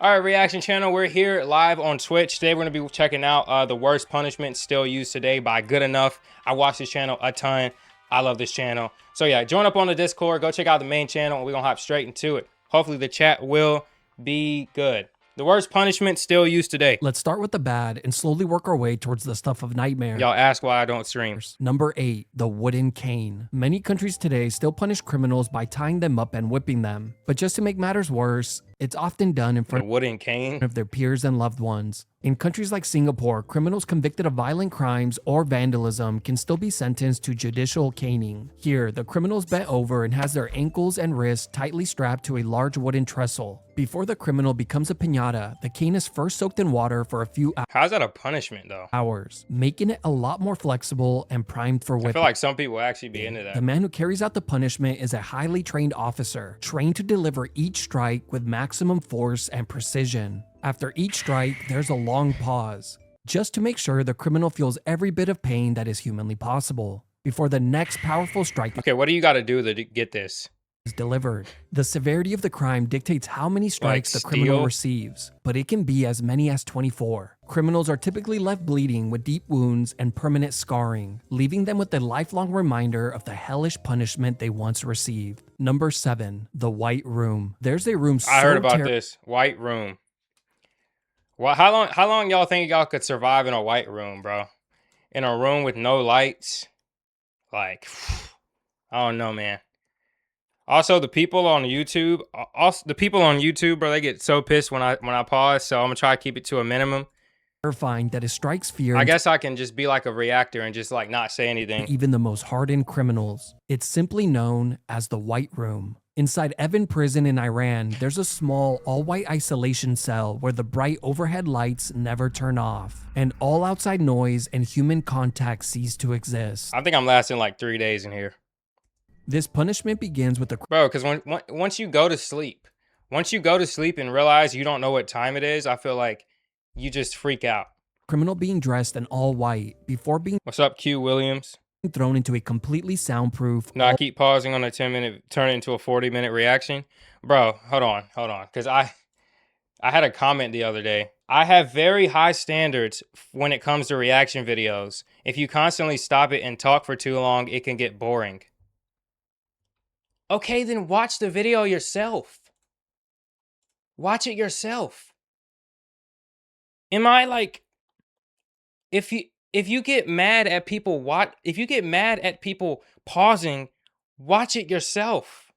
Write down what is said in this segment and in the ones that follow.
All right, reaction channel. We're here live on Twitch. Today we're gonna be checking out the worst punishment still used today by Good Enough. I watch this channel a ton. I love this channel. So yeah, join up on the Discord. Go check out the main channel, and we're gonna hop straight into it. Hopefully the chat will be good. The worst punishment still used today. Let's start with the bad and slowly work our way towards the stuff of nightmare. Y'all ask why I don't stream. Number 8, the wooden cane. Many countries today still punish criminals by tying them up and whipping them. But just to make matters worse, it's often done in The front wooden cane. of their peers and loved ones. In countries like Singapore, criminals convicted of violent crimes or vandalism can still be sentenced to judicial caning. Here, the criminal's bent over and has their ankles and wrists tightly strapped to a large wooden trestle. Before the criminal becomes a piñata, the cane is first soaked in water for a few How's that a punishment though? hours, making it a lot more flexible and primed for I whipping. feel like some people actually be into The that. man who carries out the punishment is a highly trained officer, trained to deliver each strike with maximum force and precision. After each strike, there's a long pause, just to make sure the criminal feels every bit of pain that is humanly possible before the next powerful strike Okay, what do you got to do to get this? is delivered. The severity of the crime dictates how many strikes the criminal steel? receives, but it can be as many as 24. Criminals are typically left bleeding with deep wounds and permanent scarring, leaving them with a lifelong reminder of the hellish punishment they once received. Number 7, the White Room. There's a room so I heard about this White Room. Well, how long y'all think y'all could survive in a white room, bro? In a room with no lights? Like, I don't know, man. Also, the people on YouTube, bro, they get so pissed when I pause, so I'm gonna try to keep it to a minimum. terrifying that it strikes fear I into guess I can just be like a reactor and just like not say anything. even the most hardened criminals. It's simply known as the White Room. Inside Evin prison in Iran, there's a small, all-white isolation cell where the bright overhead lights never turn off, and all outside noise and human contact cease to exist. I think I'm lasting like 3 days in here, This punishment begins with the bro. Because once you go to sleep, and realize you don't know what time it is, I feel like you just freak out. criminal being dressed in all white before being What's up, Q Williams? thrown into a completely soundproof, No, I keep pausing on a 10-minute, turn it into a 40-minute reaction. Bro, hold on. Because I had a comment the other day. I have very high standards when it comes to reaction videos. If you constantly stop it and talk for too long, it can get boring. Okay, then watch the video yourself. Watch it yourself. Am I like, if you get mad at people pausing, watch it yourself.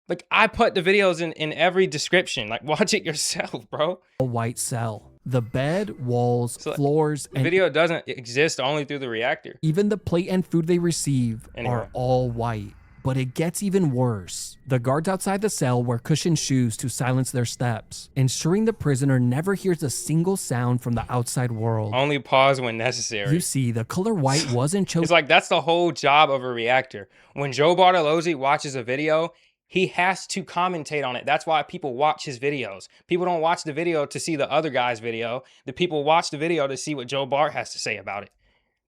Like, I put the videos in every description. Like, watch it yourself, bro. white cell. The bed, walls, So, floors, The and video doesn't exist only through the reactor. even the plate and food they receive Anyway. are all white. But it gets even worse. The guards outside the cell wear cushioned shoes to silence their steps, ensuring the prisoner never hears a single sound from the outside world. Only pause when necessary. You see, the color white wasn't It's chosen like, that's the whole job of a reactor. When Joe Bartolozzi watches a video, he has to commentate on it. That's why people watch his videos. People don't watch the video to see the other guy's video. The people watch the video to see what Joe Bart has to say about it.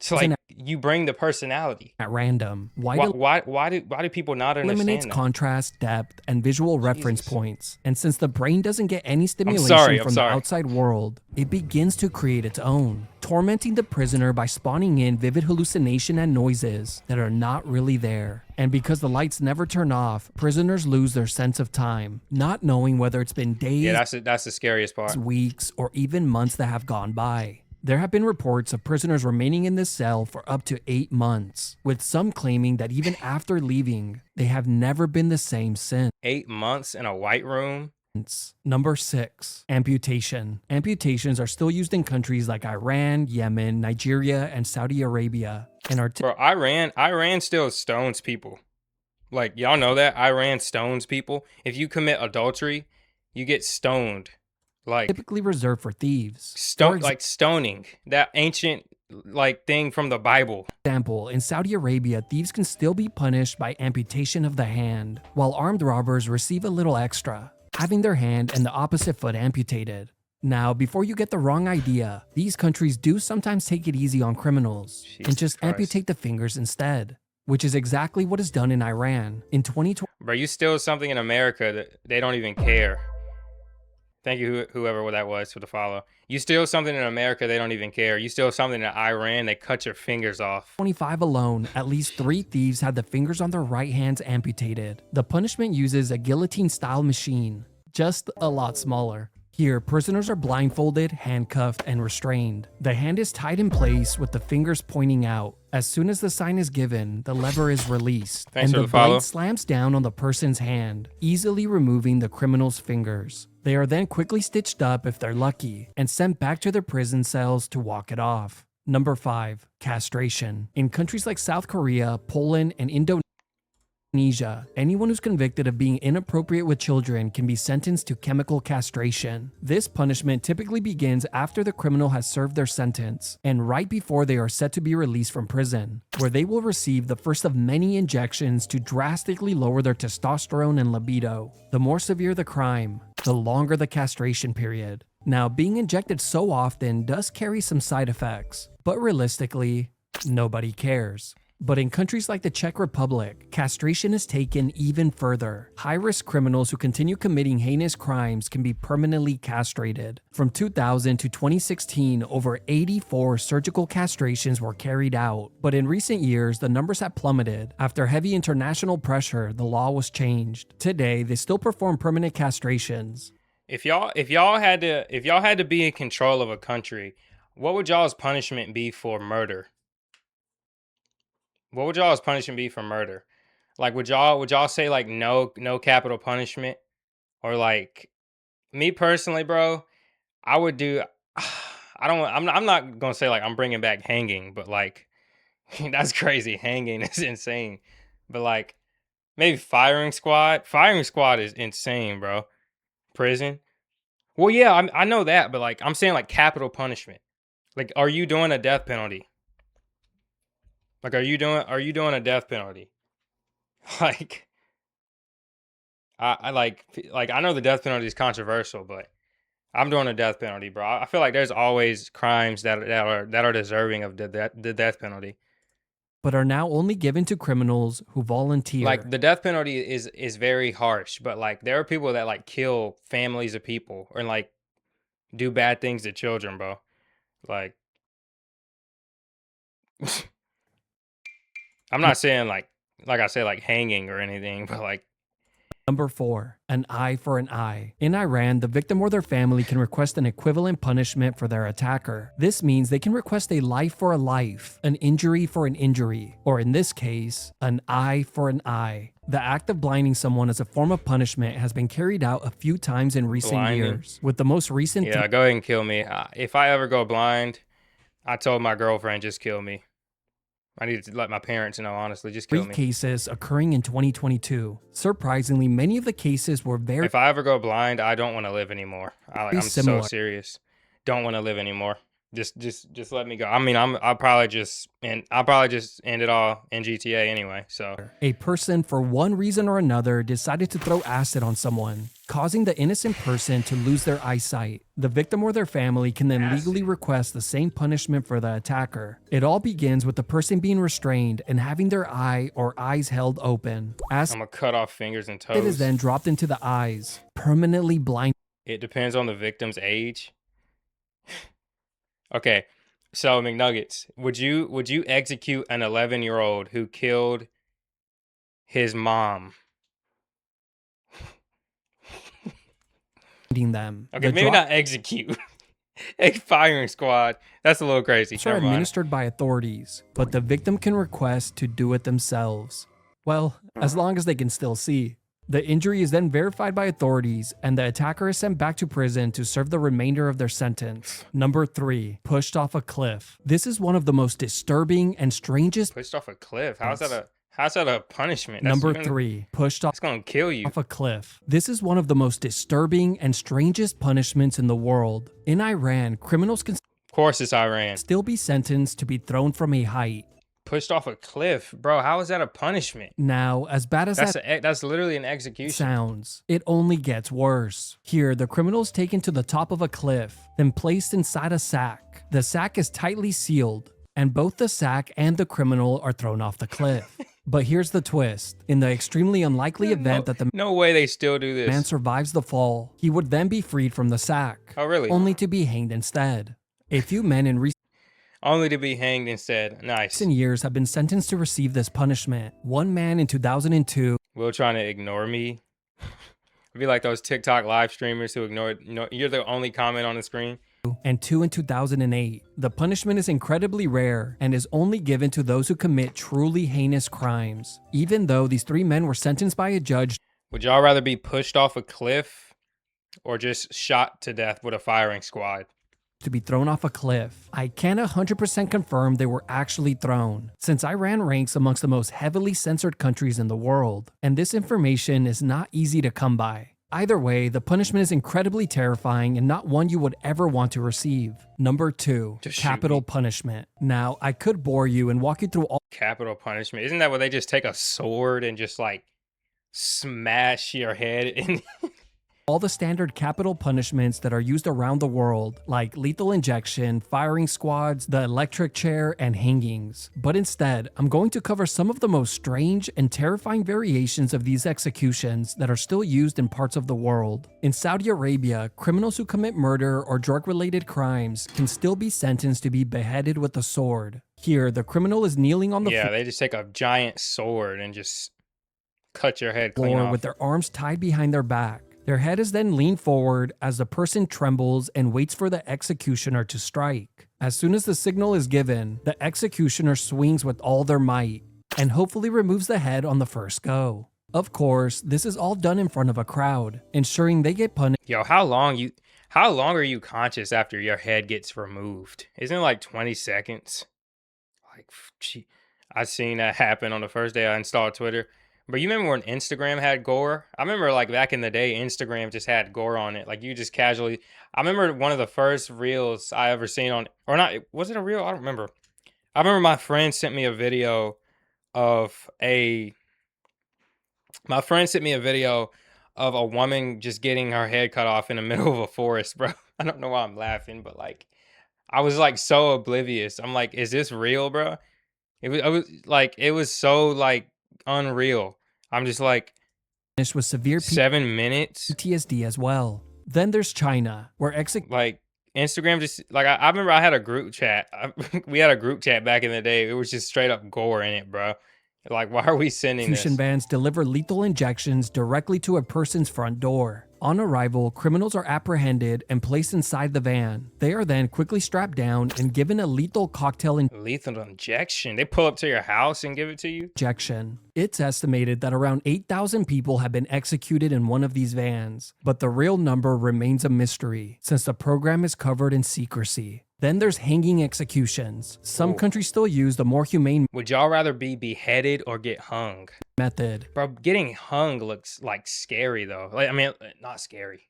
So like, you bring the personality. at random. White Why do people not understand eliminates that? contrast, depth, and visual reference Jesus. points. And since the brain doesn't get any stimulation sorry. from the outside world, it begins to create its own, tormenting the prisoner by spawning in vivid hallucination and noises that are not really there. And because the lights never turn off, prisoners lose their sense of time, not knowing whether it's been days, Yeah, that's the scariest part. weeks, or even months that have gone by. There have been reports of prisoners remaining in this cell for up to 8 months, with some claiming that even after leaving, they have never been the same since. 8 months in a white room. Number 6, amputation. Amputations are still used in countries like Iran, Yemen, Nigeria, and Saudi Arabia, and are Bro, Iran still stones people. Like, y'all know that? Iran stones people. If you commit adultery, you get stoned. Like, typically reserved for thieves. For like stoning. That ancient like thing from the Bible. example, in Saudi Arabia, thieves can still be punished by amputation of the hand, while armed robbers receive a little extra, having their hand and the opposite foot amputated. Now, before you get the wrong idea, these countries do sometimes take it easy on criminals and Jesus just Christ. amputate the fingers instead, which is exactly what is done in Iran. In 2020, Bro, you steal something in America that they don't even care. Thank you, whoever that was, for the follow. You steal something in America, they don't even care. You steal something in Iran, they cut your fingers off. 25 alone, at least 3 thieves had the fingers on their right hands amputated. The punishment uses a guillotine-style machine, just a lot smaller. Here, prisoners are blindfolded, handcuffed, and restrained. The hand is tied in place with the fingers pointing out. As soon as the sign is given, the lever is released, Thanks and for the the follow. blade slams down on the person's hand, easily removing the criminal's fingers. They are then quickly stitched up if they're lucky, and sent back to their prison cells to walk it off. Number 5. Castration. In countries like South Korea, Poland, and Indonesia, anyone who's convicted of being inappropriate with children can be sentenced to chemical castration. This punishment typically begins after the criminal has served their sentence, and right before they are set to be released from prison, where they will receive the first of many injections to drastically lower their testosterone and libido. The more severe the crime, the longer the castration period. Now, being injected so often does carry some side effects, but realistically, nobody cares. But in countries like the Czech Republic, castration is taken even further. High-risk criminals who continue committing heinous crimes can be permanently castrated. From 2000 to 2016, over 84 surgical castrations were carried out. But in recent years, the numbers have plummeted. After heavy international pressure, the law was changed. Today, they still perform permanent castrations. If y'all had to be in control of a country, what would y'all's punishment be for murder? What would y'all's punishment be for murder? Like, would y'all say like no capital punishment, or like me personally, bro? I would do. I'm not gonna say like I'm bringing back hanging, but like that's crazy. Hanging is insane. But like maybe firing squad. Firing squad is insane, bro. Prison. Well, yeah, I know that, but like I'm saying like capital punishment. Like, are you doing a death penalty? Like, are you doing a death penalty? Like, I like I know the death penalty is controversial, but I'm doing a death penalty, bro. I feel like there's always crimes that are deserving of the death penalty. But are now only given to criminals who volunteer. Like, the death penalty is very harsh, but like there are people that like kill families of people or like do bad things to children, bro. Like, I'm not saying like I said like hanging or anything, but like Number 4. An eye for an eye. In Iran, the victim or their family can request an equivalent punishment for their attacker. This means they can request a life for a life, an injury for an injury, or in this case, an eye for an eye. The act of blinding someone as a form of punishment has been carried out a few times in recent Blinding? years, with the most recent yeah, go ahead and kill me. If I ever go blind, I told my girlfriend just kill me. I need to let my parents know, honestly, just kill 3 me. cases occurring in 2022. Surprisingly, many of the cases were very If I ever go blind, I don't want to live anymore. I'm similar. so serious. Don't want to live anymore. Just let me go. I mean, I'll probably just end it all in GTA anyway. So A person, for one reason or another, decided to throw acid on someone, causing the innocent person to lose their eyesight. The victim or their family can then legally request the same punishment for the attacker. It all begins with the person being restrained and having their eye or eyes held open. I'm gonna cut off fingers and Acid is toes. then dropped into the eyes, permanently blind. It depends on the victim's age. Okay, so McNuggets, would you execute an 11-year-old who killed his mom? Them. Okay, The maybe drop- not execute. A firing squad. That's a little crazy. Drops are Never mind. administered by authorities, but the victim can request to do it themselves. Well, as long as they can still see. The injury is then verified by authorities, and the attacker is sent back to prison to serve the remainder of their sentence. Number 3. Pushed off a cliff. This is one of the most disturbing and strangest. Pushed off a cliff. How's that a punishment? Number 3. Pushed off It's gonna kill you. a cliff. This is one of the most disturbing and strangest punishments in the world. In Iran, criminals can Of course, it's Iran. still be sentenced to be thrown from a height. Pushed off a cliff, bro. How is that a punishment? Now, as bad as that That's literally an execution. sounds, it only gets worse. Here, the criminal is taken to the top of a cliff, then placed inside a sack. The sack is tightly sealed, and both the sack and the criminal are thrown off the cliff. But here's the twist. In the extremely unlikely event that the No way they still do man this. survives the fall, he would then be freed from the sack, Oh, really? only to be hanged instead. A few men in Only to be hanged instead. Nice. recent years have been sentenced to receive this punishment. One man in 2002 Will trying to ignore me. I'd be like those TikTok live streamers who ignore. You're the only comment on the screen. and two in 2008. The punishment is incredibly rare and is only given to those who commit truly heinous crimes. Even though these three men were sentenced by a judge Would y'all rather be pushed off a cliff or just shot to death with a firing squad? to be thrown off a cliff, I can't 100% confirm they were actually thrown, since Iran ranks amongst the most heavily censored countries in the world, and this information is not easy to come by. Either way, the punishment is incredibly terrifying and not one you would ever want to receive. Number 2, Just shoot capital me. punishment. Now, I could bore you and walk you through Capital punishment. Isn't that where they just take a sword and just like smash your head in? all the standard capital punishments that are used around the world, like lethal injection, firing squads, the electric chair, and hangings. But instead, I'm going to cover some of the most strange and terrifying variations of these executions that are still used in parts of the world. In Saudi Arabia, criminals who commit murder or drug-related crimes can still be sentenced to be beheaded with a sword. Here, the criminal is kneeling on the Yeah, they just take a giant sword and just cut your head clean floor off. with their arms tied behind their back. Their head is then leaned forward as the person trembles and waits for the executioner to strike. As soon as the signal is given, the executioner swings with all their might and hopefully removes the head on the first go. Of course, this is all done in front of a crowd, ensuring they get punished Yo, how long are you conscious after your head gets removed? Isn't it like 20 seconds? Like, gee, I seen that happen on the first day I installed Twitter. But you remember when Instagram had gore? I remember like back in the day, Instagram just had gore on it. Like you just casually. I remember one of the first reels I ever seen on, or not? Was it a reel? I don't remember. I remember my friend sent me a video of a. My friend sent me a video of a woman just getting her head cut off in the middle of a forest, bro. I don't know why I'm laughing, but like, I was like so oblivious. I'm like, is this real, bro? It was so like unreal. I'm just like with severe 7 minutes. PTSD as well. Then there's China, where Like Instagram just like I remember I had a group chat. We had a group chat back in the day. It was just straight up gore in it, bro. Like, why are we sending this? execution vans deliver lethal injections directly to a person's front door. On arrival, criminals are apprehended and placed inside the van. They are then quickly strapped down and given a lethal cocktail Lethal injection. They pull up to your house and give it to you. injection. It's estimated that around 8,000 people have been executed in one of these vans, but the real number remains a mystery since the program is covered in secrecy. Then there's hanging executions. Some Ooh. countries still use the more humane Would y'all rather be beheaded or get hung? method. Bro, getting hung looks like scary though. Like, I mean, not scary.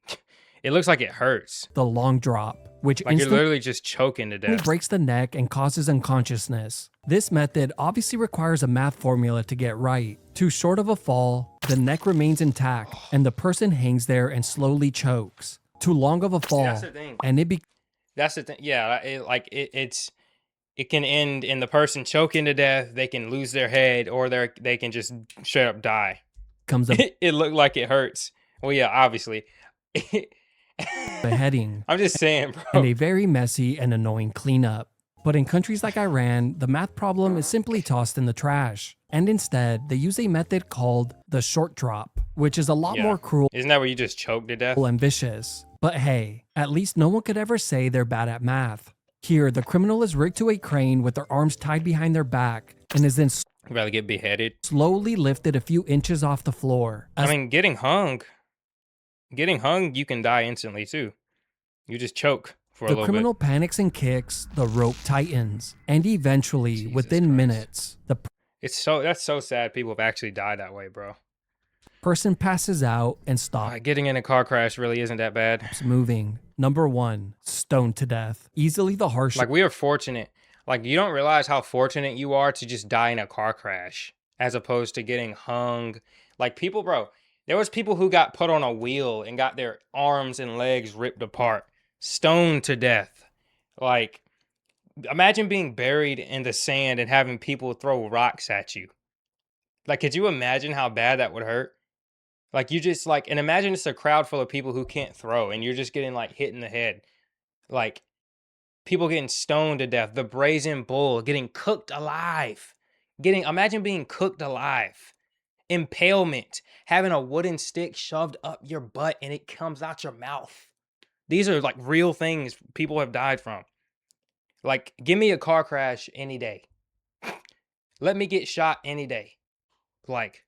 It looks like it hurts. The long drop, which Like you're instantly literally just choking to death. breaks the neck and causes unconsciousness. This method obviously requires a math formula to get right. Too short of a fall, the neck remains intact and the person hangs there and slowly chokes. Too long of a fall, That's the thing. and it That's the thing. Yeah, it can end in the person choking to death. They can lose their head, or they can just straight up die. becomes a It looked like it hurts. Well, yeah, obviously. beheading I'm just saying, bro. and a very messy and annoying cleanup. But in countries like Iran, the math problem is simply tossed in the trash. And instead, they use a method called the short drop, which is a lot Yeah. more cruel Isn't that where you just choke to death? and vicious. But hey, at least no one could ever say they're bad at math. Here, the criminal is rigged to a crane with their arms tied behind their back and is then You'd rather get beheaded. slowly lifted a few inches off the floor. I mean, getting hung, you can die instantly too. You just choke for a The little criminal panics and kicks, the rope tightens, and eventually, Jesus within Christ. minutes, the bit. That's so sad. People have actually died that way, bro. person passes out and stops Getting in a car crash really isn't that bad. moving. Number 1, stoned to death. Easily the harshest. Like, we are fortunate. Like, you don't realize how fortunate you are to just die in a car crash as opposed to getting hung. Like, people, bro, there was people who got put on a wheel and got their arms and legs ripped apart, stoned to death. Like, imagine being buried in the sand and having people throw rocks at you. Like, could you imagine how bad that would hurt? Like, you just like, and imagine it's a crowd full of people who can't throw, and you're just getting like hit in the head. Like, people getting stoned to death, the brazen bull getting cooked alive. Imagine being cooked alive. Impalement, having a wooden stick shoved up your butt and it comes out your mouth. These are like real things people have died from. Like, give me a car crash any day. Let me get shot any day. Like,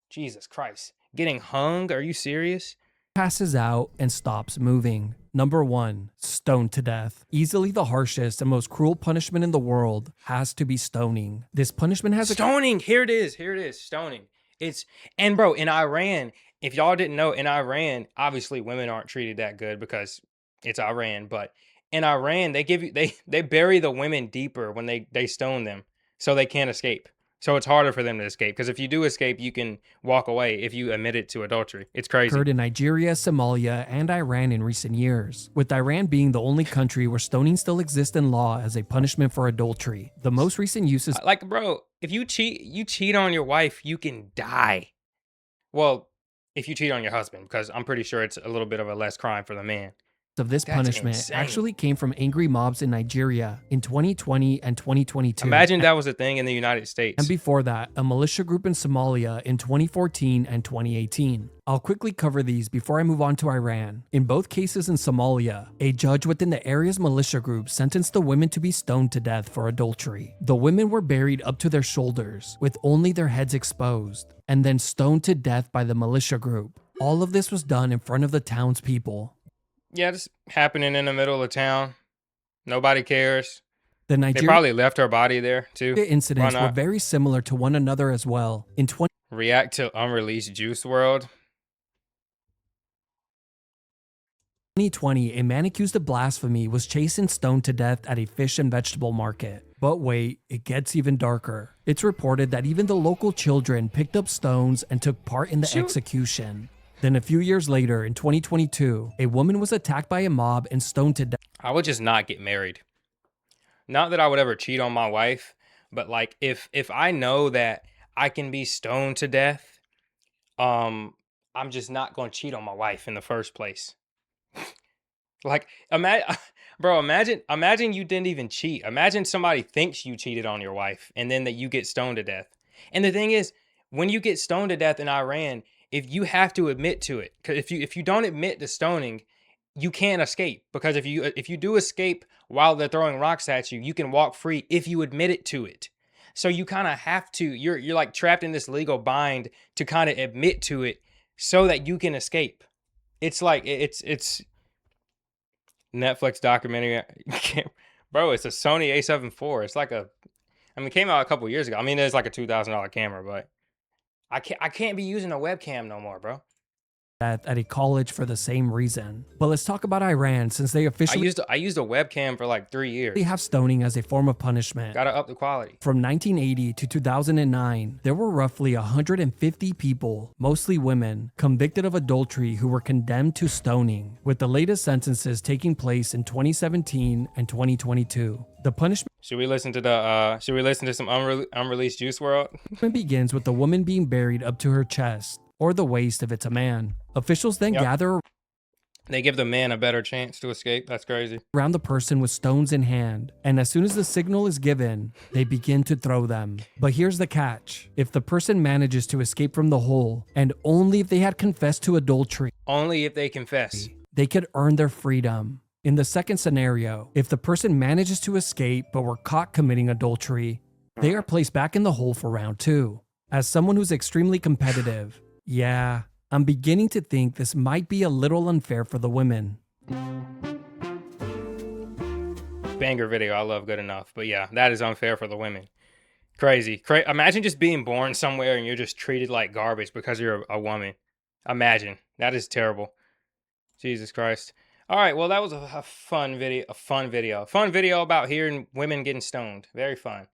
Jesus Christ. Getting hung? Are you serious? Passes out and stops moving. Number 1, stoned to death. Easily the harshest and most cruel punishment in the world has to be stoning. This punishment has Stoning. Here it is. Here it is. Stoning. And bro, in Iran, if y'all didn't know, in Iran, obviously women aren't treated that good because it's Iran, but in Iran, they bury the women deeper when they stone them so they can't escape. So it's harder for them to escape because if you do escape, you can walk away if you admit it to adultery. It's crazy. occurred in Nigeria, Somalia, and Iran in recent years, with Iran being the only country where stoning still exists in law as a punishment for adultery. The most recent uses Like, bro, if you cheat on your wife, you can die. Well, if you cheat on your husband, because I'm pretty sure it's a little bit of a less crime for the man. of this That's punishment insane. actually came from angry mobs in Nigeria in 2020 and 2022. Imagine that was a thing in the United States. And before that, a militia group in Somalia in 2014 and 2018. I'll quickly cover these before I move on to Iran. In both cases in Somalia, a judge within the area's militia group sentenced the women to be stoned to death for adultery. The women were buried up to their shoulders, with only their heads exposed, and then stoned to death by the militia group. All of this was done in front of the townspeople. Yeah, this happening in the middle of town. Nobody cares. The They Nigeria probably left her body there too. incidents Why were not? very similar to one another as well. In React to unreleased Juice WRLD. 2020, a man accused of blasphemy was chased and stoned to death at a fish and vegetable market. But wait, it gets even darker. It's reported that even the local children picked up stones and took part in the Shoot. execution. Then a few years later, in 2022, a woman was attacked by a mob and stoned to death. I would just not get married. Not that I would ever cheat on my wife, but like if I know that I can be stoned to death, I'm just not going to cheat on my wife in the first place. Like, imagine you didn't even cheat. Imagine somebody thinks you cheated on your wife and then that you get stoned to death. And the thing is, when you get stoned to death in Iran, if you have to admit to it, because if you don't admit to stoning, you can't escape. Because if you do escape while they're throwing rocks at you, you can walk free if you admit it to it. So you kind of have to. You're like trapped in this legal bind to kind of admit to it so that you can escape. It's like it's Netflix documentary. Bro, it's a Sony A7 IV. It's like it came out a couple years ago. I mean, it's like a $2,000 camera, but I can't be using a webcam no more, bro. At a college for the same reason. But let's talk about Iran, since they officially I used a webcam for like 3 years. have stoning as a form of punishment. Gotta up the quality. From 1980 to 2009, there were roughly 150 people, mostly women, convicted of adultery who were condemned to stoning, with the latest sentences taking place in 2017 and 2022. The punishment Should we listen to some unreleased Juice WRLD? begins with the woman being buried up to her chest, or the waist if it's a man. Officials then Yep. gather They give the man a better chance to escape. That's crazy. around the person with stones in hand, and as soon as the signal is given, they begin to throw them. But here's the catch. If the person manages to escape from the hole, and only if they had confessed to adultery, Only if they confess. they could earn their freedom. In the second scenario, if the person manages to escape but were caught committing adultery, they are placed back in the hole for round 2. As someone who's extremely competitive, yeah, I'm beginning to think this might be a little unfair for the women. Banger video. I love Good Enough. But yeah, that is unfair for the women. Crazy. Imagine just being born somewhere and you're just treated like garbage because you're a woman. Imagine. That is terrible. Jesus Christ. All right, well, that was a fun video. A fun video about hearing women getting stoned. Very fun.